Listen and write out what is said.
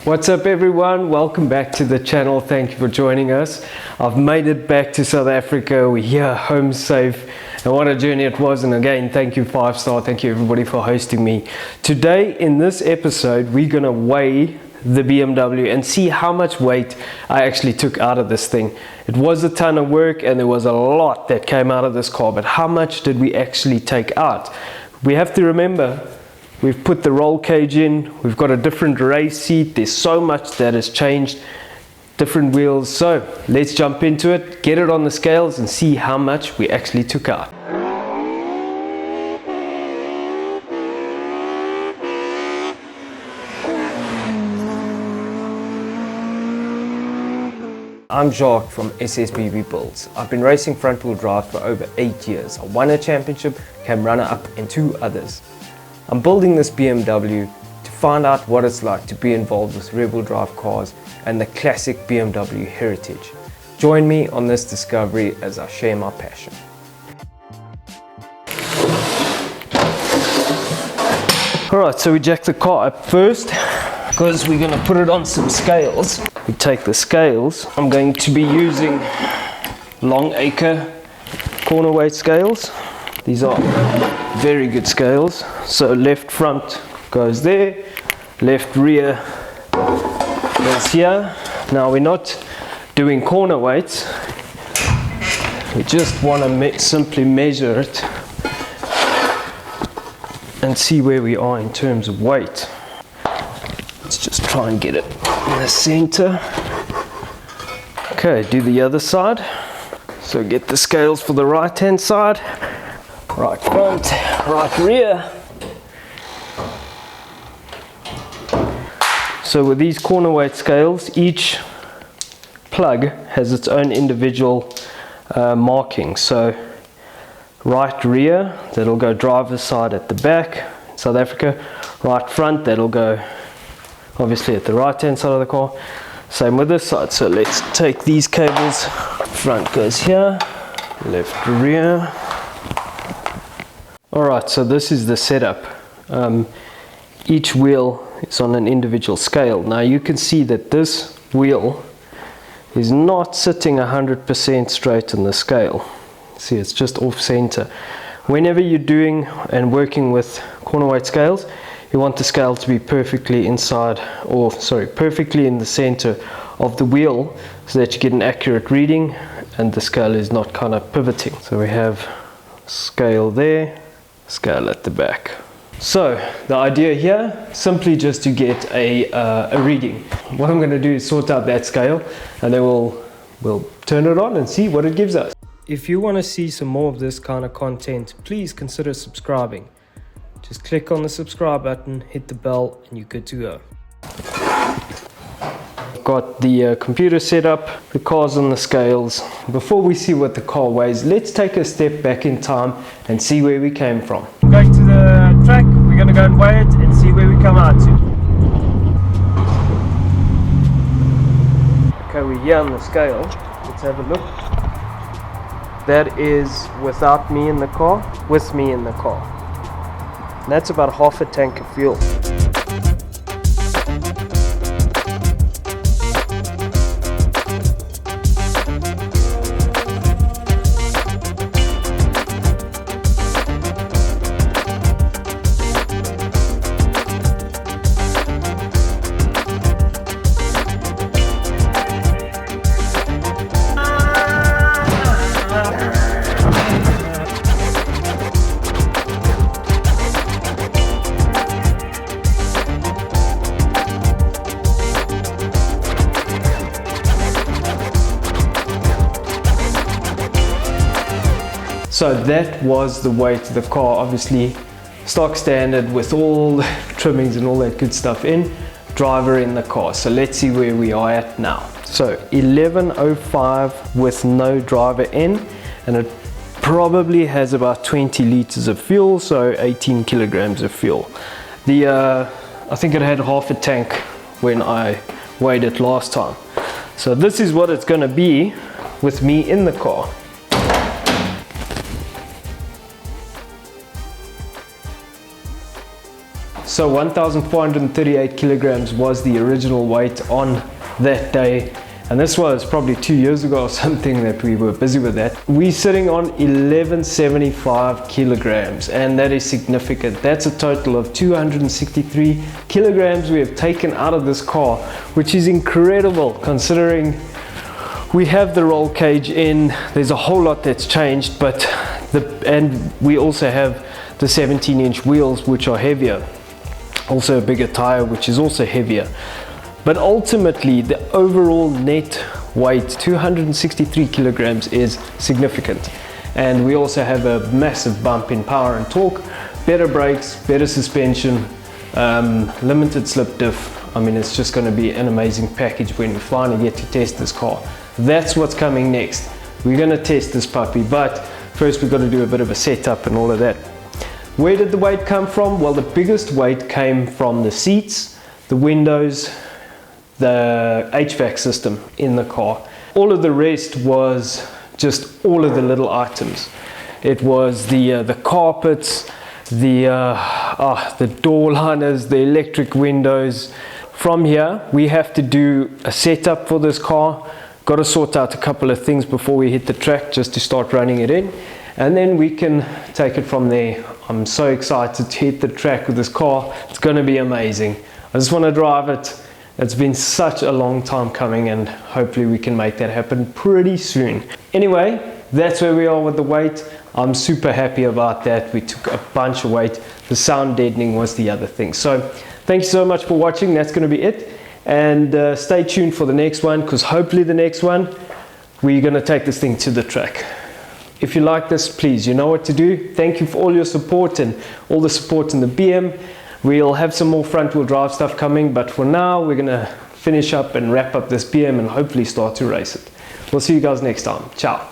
What's up everyone, welcome back to the channel. Thank you for joining us. I've made it back to South Africa. We're here, home safe, and what a journey it was. And again, thank you 5-star, thank you everybody for hosting me. Today in this episode we're gonna weigh the BMW and see how much weight I actually took out of this thing. It was a ton of work and there was a lot that came out of this car, but how much did we actually take out? We have to remember, we've put the roll cage in, we've got a different race seat, there's so much that has changed, different wheels. So let's jump into it, get it on the scales and see how much we actually took out. I'm Jacques from SSBB Builds. I've been racing front wheel drive for over 8 years. I won a championship, came runner up in 2 others. I'm building this BMW to find out what it's like to be involved with rear-wheel drive cars and the classic BMW heritage. Join me on this discovery as I share my passion. Alright, so we jack the car up first because we're going to put it on some scales. We take the scales. I'm going to be using long acre corner weight scales. These are very good scales. So left front goes there, left rear goes here. Now we're not doing corner weights, we just want to simply measure it and see where we are in terms of weight. Let's just try and get it in the center. Okay, do the other side. So get the scales for the right hand side. Right front, right rear. So with these corner weight scales, each plug has its own individual marking. So right rear, that'll go driver's side at the back in South Africa. Right front, that'll go obviously at the right hand side of the car. Same with this side. So let's take these cables. Front goes here, left rear. Alright, so this is the setup. Each wheel is on an individual scale. Now you can see that this wheel is not sitting 100% straight on the scale. See, it's just off center. Whenever you're doing and working with corner weight scales, you want the scale to be perfectly inside, or sorry, perfectly in the center of the wheel so that you get an accurate reading and the scale is not kind of pivoting. So we have scale there, scale at the back. So the idea here, simply just to get a reading. What I'm going to do is sort out that scale and then we'll turn it on and see what it gives us. If you want to see some more of this kind of content, please consider subscribing. Just click on the subscribe button, hit the bell and you're good to go. Got the computer set up, the car's on the scales. Before we see what the car weighs, let's take a step back in time and see where we came from. We're going to the track, we're going to go and weigh it and see where we come out to. Okay, we're here on the scale. Let's have a look. That is without me in the car, with me in the car. And that's about half a tank of fuel. So that was the weight of the car, obviously stock standard with all the trimmings and all that good stuff in, driver in the car. So let's see where we are at now. So 1105 with no driver in, and it probably has about 20 liters of fuel, so 18 kilograms of fuel. I think it had half a tank when I weighed it last time. So this is what it's going to be with me in the car. So 1,438 kilograms was the original weight on that day. And this was probably 2 years ago or something that we were busy with that. We're sitting on 1175 kilograms, and that is significant. That's a total of 263 kilograms we have taken out of this car, which is incredible considering we have the roll cage in. There's a whole lot that's changed, and we also have the 17-inch wheels, which are heavier. Also a bigger tire, which is also heavier. But ultimately, the overall net weight, 263 kilograms, is significant. And we also have a massive bump in power and torque, better brakes, better suspension, limited slip diff. I mean, it's just going to be an amazing package when we finally get to test this car. That's what's coming next. We're going to test this puppy, but first we've got to do a bit of a setup and all of that. Where did the weight come from? Well, the biggest weight came from the seats, the windows, the HVAC system in the car. All of the rest was just all of the little items. It was the carpets, the door liners, the electric windows. From here, we have to do a setup for this car. Got to sort out a couple of things before we hit the track just to start running it in. And then we can take it from there. I'm so excited to hit the track with this car. It's going to be amazing. I just want to drive it. It's been such a long time coming, and hopefully we can make that happen pretty soon. Anyway, that's where we are with the weight. I'm super happy about that. We took a bunch of weight. The sound deadening was the other thing. So thank you so much for watching. That's going to be it. And stay tuned for the next one, because hopefully the next one, we're going to take this thing to the track. If you like this, please, you know what to do. Thank you for all your support and all the support in the BM. We'll have some more front wheel drive stuff coming, but for now we're gonna finish up and wrap up this BM and hopefully start to race it. We'll see you guys next time. Ciao.